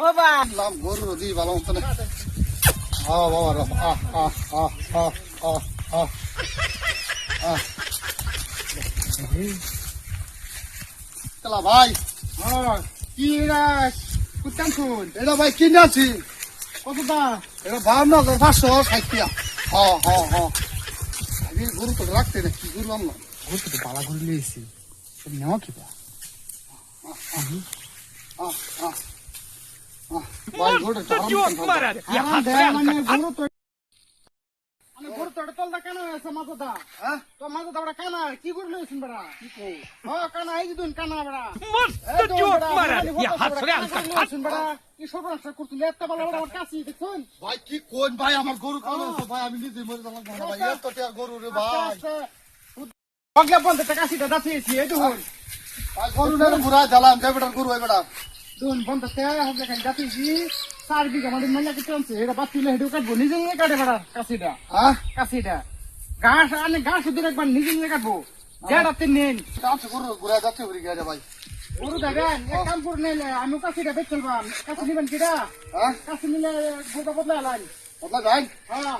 বাবা লাম গরু দি ভালো মতো না বাবা রে চলা ভাই কি কুত্তাম শুন এটা ভাই কিনে আছি কতটা এটা 52,560 আমি গরু তো রাখতে না কি গরু আনলাম গরু তো বালা করে লিয়েছি সব নেওয়া কি বা ভাই গরুটা গরু তো গরু তো তলদা কেন আছে মাথাটা হ্যাঁ তো মাথাটা বড় কানা কি করে লিয়েছেন বড়া কি কই কানা এই দুন কানা বড়া मस्त जोक मारा या हसरे লিয়েছেন বড়া কি সর্বনাশ করতেন এত বড় বড় আমার কাছে দেখুন ভাই কি কোন ভাই আমার গরু কোন আছে ভাই আমি নিজে মরে যাবো না ভাই এত টাকা গরু রে ভাই অগলে 50 টাকা সিটা দাঁড়িয়েছি এই দেখুন ভাই গরু না ঘুরা দিলাম ডেবিটার গরু হই বেটা দুন 50 টাকা হবে কেন দাঁড়িয়েছি 4 বিঘা মানে মনে করতে আছে এটা বাতিলে হেডু কাটবো নিজে নিয়ে কাটে বড়া কাছিটা হ্যাঁ কাছিটা ঘাস আনে ঘাস দিন একবার নিজে নিয়ে কাটবো যেটাতে নেন কাছে গরু ঘুরা যাচ্ছে ঘুরি গেছে ভাই গরু দেখেন এক কাম করে নিলে আমি কাছিটা বেচ চলবাম কাছি নিবেন কিটা হ্যাঁ কাছি নিলে গোটা বদলা লাইন বদলা যাই হ্যাঁ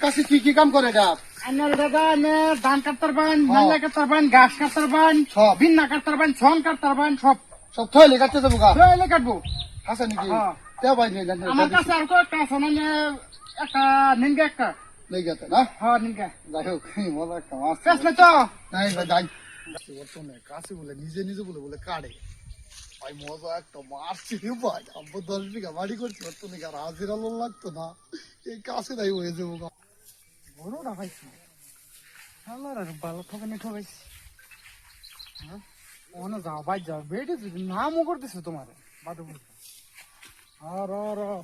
কাছে কি কাম করে এটা আনার দাদা নে ধান কাটতার বান মাল্লা কাটতার বান ঘাস কাটতার বান সব। বিন্না কাটতার বান ছন কাটতার বান সব সব থইলে কাটতে দেবো গা ধরে কাটবো আছে নাকি হ্যাঁ। তে ভাই নিয়ে যান আমার কাছে আর কয়েকটা আছে মানে একটা নিনগে একটা নেই গেছে না হ্যাঁ নিনগে যাই হোক মজা একটা মাছ শেষ না তো নাই ভাই যাই বর্তমানে কাছে বলে নিজে নিজে বলে কাটে ভাই মজা একটা মারছি রে ভাই আব্বু 10 বিঘা বাড়ি করছি বর্তমানে আর হাজিরা লোন লাগতো না এই কাছে তাই হয়ে যাবো গা বড় না ভাই আল্লাহ রে ভালো ঠকানি ঠকাইছি হ্যাঁ ওনা যাও ভাই যাও বেটে যদি নামও করতেছে তোমার বাদে বলতে আর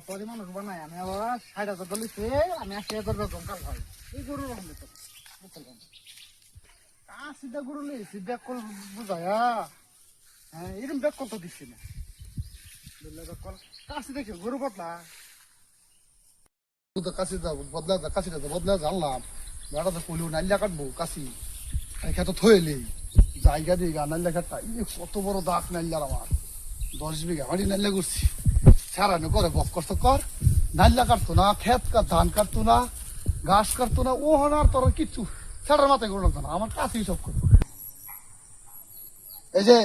পরিমাণ বানাই আমি আবার 60,000 বলিছে আমি 80,000 জমকাল ভাই এই গরু রকম তো সিধা গরু লইছি ব্যাক কল বুঝায়া হ্যাঁ এরকম ব্যাক কল তো দিচ্ছি না কাছে দেখি গরু বদলা তো কাছে যাবো বদলা জানলাম বেড়া তো কইলেও নাইলা কাটবো কাশি খেতে থইলেই জায়গা দিয়ে গা নাইলা কাটটা কত বড় দাগ নাইলার আমার 10 বিঘা বাড়ি নাইলা করছি সারানো করে বক কষ্ট কর নাইলা কাটতো না ধান কাটতো না ঘাস কাটতো না ও হনার তোর কিচ্ছু ছাড়ার মাথায় করে লাগতো না আমার কাছেই সব করতো এই যে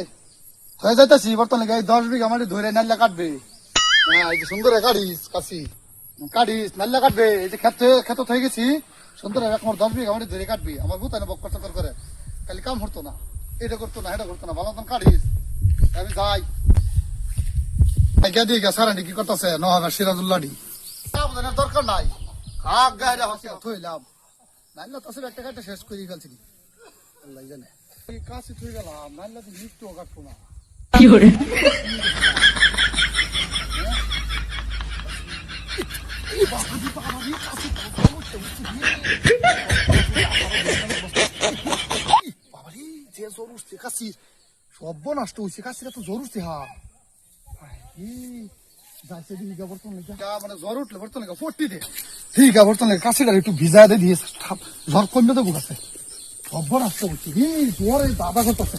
হয়ে যাইতেছি বর্তমানে এই 10 বিঘা মাটি ধরে নাইলা কাটবে হ্যাঁ এই যে সুন্দর কাটিস কাশি কাটিস নাল্লা কাটবে এই যে খেত হয়ে গেছি সুন্দর আমার 10 বিঘা মাটি ধরে কাটবি আমার বুতাই না বক কষ্ট করে খালি কাম হতো না এটা করতো না এটা করতো না ভালো মতন কাটিস আমি যাই সারানি কি করতেছে নহা সিরাজুল্লাহি দরকার নাই হাক গায়ে হচ্ছে থইলাম নাইলা তো একটা কাটে শেষ করে ফেলছি আল্লাহ জানে কাছে থই গেলাম নাইলা তো মৃত্যু কাটবো না কি করে যে জ্বর উঠছে কাশি সব নষ্ট হয়েছে কাশিটা তো জ্বর উঠছে মানে জ্বর উঠলে বর্তমানে ফোর্টি দে ঠিক আছে বর্তমানে কাশিটা একটু ভিজা দিয়ে দিয়ে জ্বর কমবে দেবো কাছে সব নষ্ট হচ্ছে জ্বর এই দাদা করতেছে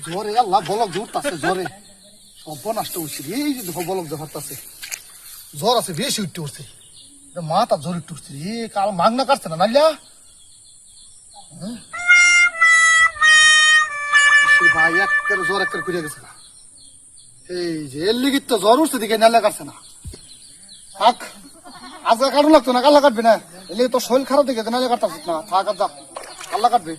জ্বরে আল্লাহ বলক জোরতাছে জ্বরে সব নষ্ট হচ্ছে এই যে বলক জোরতাছে জ্বর আছে বেশি উঠতে উঠছে মাথা জ্বর উঠতে উঠছে কাল মাগনা কাটছে না নাইলা ভাই একের জ্বর একের ফিরে গেছে না এই যে এর লিগিত তো জ্বর উঠছে দিকে নাইলা কাটছে না থাক আজকে কাটু লাগতো না কাল্লা কাটবে না এলে তো শরীর খারাপ দিকে নাইলা কাটতে না থাক আর যা কাল্লা কাটবে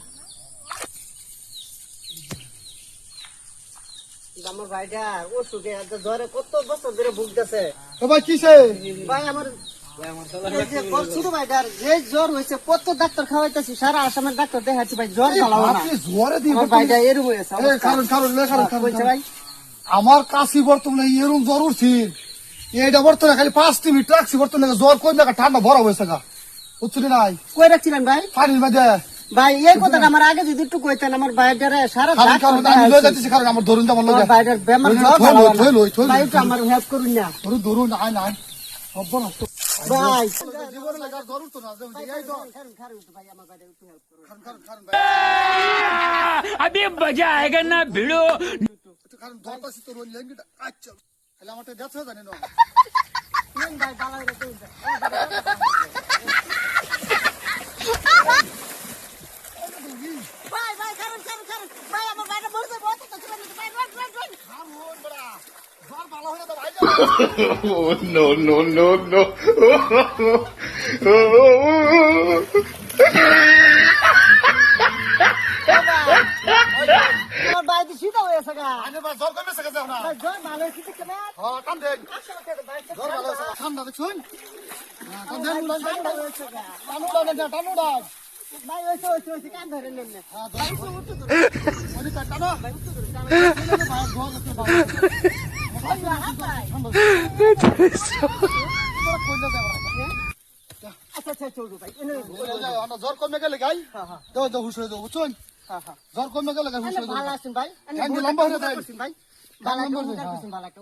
আমার ভাইটা ওষুধে জ্বরে কত বছর ধরে ভুগতেছে ও ভাই কিসে ভাই আমার ছোট ভাইটার যে জ্বর হয়েছে কত ডাক্তার খাওয়াইতেছি সারা আসামের ডাক্তার দেখাচ্ছি ভাই জ্বর চালাবো না আপনি জ্বরে দিয়ে আমার ভাইটা এরকম হয়েছে বলছে ভাই আমার কাশি বর্তমানে এরকম জ্বর উঠছি এইটা বর্তমানে খালি 5 মিনিট রাখছি বর্তমানে জ্বর কই না ঠান্ডা ভরা হয়েছে গা বুঝছি নাই কই রাখছিলেন ভাই পানির মধ্যে ভাই এই কথাটা আমার আগে যদি একটু কইতেন আমার ভাইটারে সারা আমি লয়ে যাচ্ছি কারণ আমার ধরুন আমার লগে ভাইটার বেমার জ্বর থই লই ভাই একটু আমার হেল্প করুন না ধরুন নাই নাই সব নষ্ট ভাই জীবনে লাগার জ্বর উঠতো না যে এই জ্বর খারুন খারুন তো ভাই আমার বাইরে একটু হেল্প করুন খান ভাই अभी मजा आएगा ना भिड़ो একটু খান ধরতাছি তোর ওই লেঙ্গিটা আচ্ছা তাহলে আমারটা দেখছো জানি না নেন ভাই বালা হইরে তো ভাই ভাই খারুন খারুন খারুন ভাই আমার বাইরে মরছে বহুত তো ছিল ভাই ভাই ভাই খাম হন বড়া জ্বর ভালো হলে তো ভাই Oh, no, no, no, no. আমার বাইরে সিধা হয়েছে গা আনে বা জ্বর কমে সকে যাও না ভাই জ্বর ভালো হয়েছে কি কেমন হ্যাঁ কাম দেন জ্বর ভালো আছে ঠান্ডা দেখছুন কাম দেন উড়ান ঠান্ডা হয়েছে গা টানু উড়ান ভাই হয়েছে কান ধরে নেন না হ্যাঁ জ্বর ওই টানো ভাই উত্তর ধরে টান ভাই জ্বর আছে ভালো ভাই হাত ভাই কইলা যাও আচ্ছা আচ্ছা চলবে ভাই এনে আমরা জ্বর কমে গেলে গাই হ্যাঁ হ্যাঁ দাও দাও হুশ হয়ে যাও বুঝছুন হ্যাঁ হ্যাঁ জ্বর কমে গেলে গাই হুশ হয়ে ভালো যাও আছেন ভাই হ্যাঁ, লম্বা হয়ে যায়। ভাই ভালো লম্বা একটা হয়ে যায়। ভালো একটা